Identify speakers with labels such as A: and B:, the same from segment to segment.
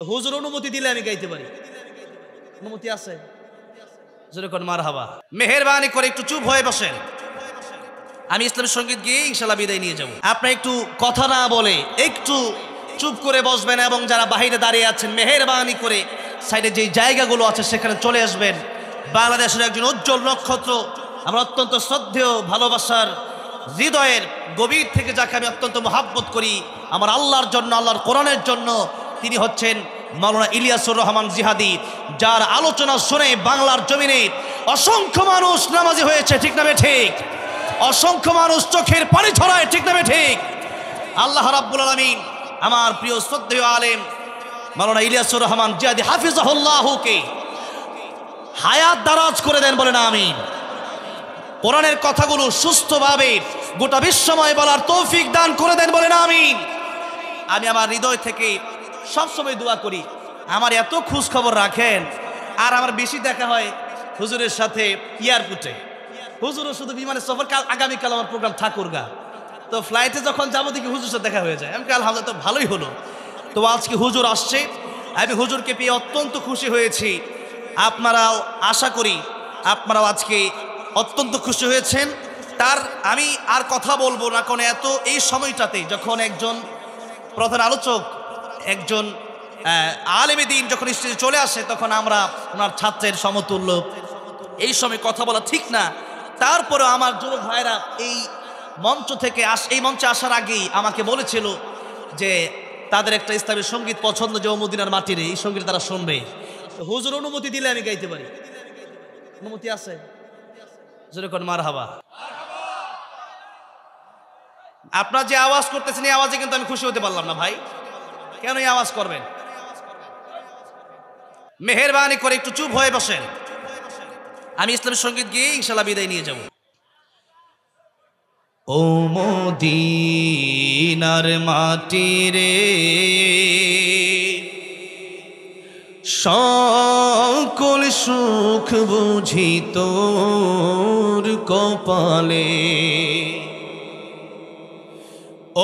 A: হুজুর অনুমতি দিলে আমি গাইতে পারি, অনুমতি আছে? যেরকম মারহাবা। মেহেরবানি করে একটু চুপ হয়ে বসেন, আমি ইসলামী সঙ্গীত গিয়ে ইনশাল্লাহ বিদায় নিয়ে যাব। আপনি একটু কথা না বলে একটু চুপ করে বসবেন এবং যারা বাহিরে দাঁড়িয়ে আছেন মেহেরবানি করে সাইডে যেই জায়গাগুলো আছে সেখানে চলে আসবেন। বাংলাদেশের একজন উজ্জ্বল নক্ষত্র, আমার অত্যন্ত শ্রদ্ধেয় ভালোবাসার হৃদয়ের গভীর থেকে যাকে আমি অত্যন্ত মহাব্বত করি আমার আল্লাহর জন্য, আল্লাহর কোরআনের জন্য, তিনি হচ্ছেন মাওলানা ইলিয়াসুর রহমান জিহাদি, যার আলোচনা শুনে বাংলার জমিনে অসংখ্য মানুষ নামাজি হয়েছে, ঠিক না ঠিক? অসংখ্য মানুষ চোখের পানি ছড়ায়, ঠিক না ঠিক? আল্লাহ রাব্বুল আলামিন আমার প্রিয় শ্রদ্ধেয় আলেম মাওলানা ইলিয়াসুর রহমান জিহাদি হাফিজাহুল্লাহকে হায়াত দারাজ করে দেন, বলেন আমিন। কোরআনের কথাগুলো সুস্থভাবে গোটা বিশ্বময় বলার তৌফিক দান করে দেন, বলেন আমিন। আমি আমার হৃদয় থেকে সবসময় দোয়া করি, আমার এত খোঁজ খবর রাখেন, আর আমার বেশি দেখা হয় হুজুরের সাথে এয়ারপোর্টে। হুজুরও শুধু বিমানে সফর, আগামীকাল আমার প্রোগ্রাম ঠাকুরগা, তো ফ্লাইটে যখন যাবো দেখি হুজুর সাথে দেখা হয়ে যায়। আমি আলহামদুলিল্লাহ, তো ভালোই হলো। তো আজকে হুজুর আসছে, আমি হুজুরকে পেয়ে অত্যন্ত খুশি হয়েছি। আপনারাও আশা করি আপনারাও আজকে অত্যন্ত খুশি হয়েছেন। তার আমি আর কথা বলবো না, কারণ এত এই সময়টাতে যখন একজন প্রধান আলোচক, একজন আলেমে দ্বীন যখন স্টেজে চলে আসে, তখন আমরা ওনার ছাত্রের সমতুল্য, এই সময় কথা বলা ঠিক না। তারপরে আমার যুবক ভাইরা এই মঞ্চ থেকে এই মঞ্চে আসার আগেই আমাকে বলেছিল যে তাদের একটা ইসলামী সঙ্গীত পছন্দ, যে মদিনার মাটির এই সঙ্গীত তারা শুনবে। হুজুর অনুমতি দিলে আমি গাইতে পারি, অনুমতি আছে? যেরকম মারহাবা। আপনারা যে আওয়াজ করতেছেন এই আওয়াজে কিন্তু আমি খুশি হতে পারলাম না ভাই। কেন এই আওয়াজ করবেন? মেহেরবানি করে একটু চুপ হয়ে বসেন, আমি ইসলামী সঙ্গীত গিয়ে ইনশাল্লাহ বিদায় নিয়ে যাব। ও মদিনার মাটি রে, সকল সুখ বুঝি তোর কপালে।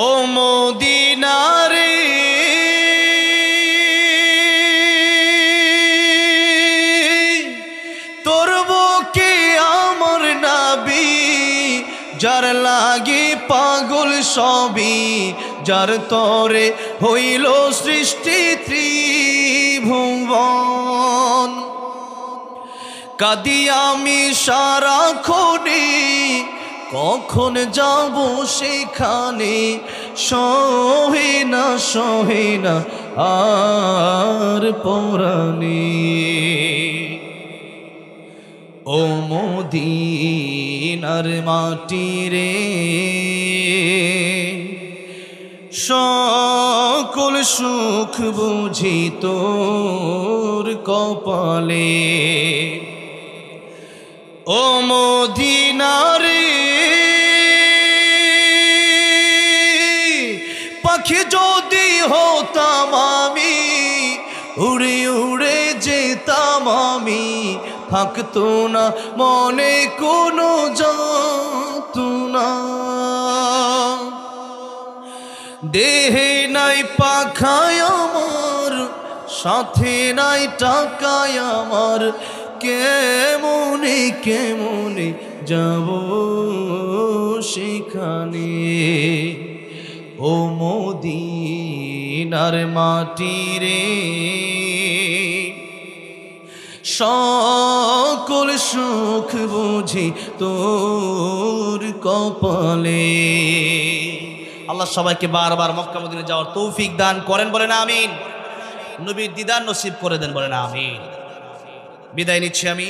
A: ও মদিনা রে, তোর বুকে আমার নবী, যার লাগি পাগল সবই, যার তরে হইল সৃষ্টি ত্রিভুবন। কাঁদি আমি সারাক্ষণে, কখন যাব সেখানে, সহে না আর পরাণে। ও মদিনার মাটি রে, সকল সুখ বুঝি তোর কপালে। ও মদিনা রে, পাখি যদি হতাম আমি, উড়ে উড়ে যেতাম আমি, থাকতো না মনে কোনো যন্ত্রণা। দেহে নাই পাখায় আমার, সাথে নাই টাকায় আমার, কেমনে যাব সেখানে। ও মদিনার মাটি রে, সকল সুখ বুঝি তোর কপালে। আল্লাহ সবাইকে বারবার মক্কা মদিনা যাওয়ার তৌফিক দান করেন, বলেন আমিন। নবীর দিদার নসিব করে দেন, বলেন আমিন। বিদায় নিচ্ছি আমি।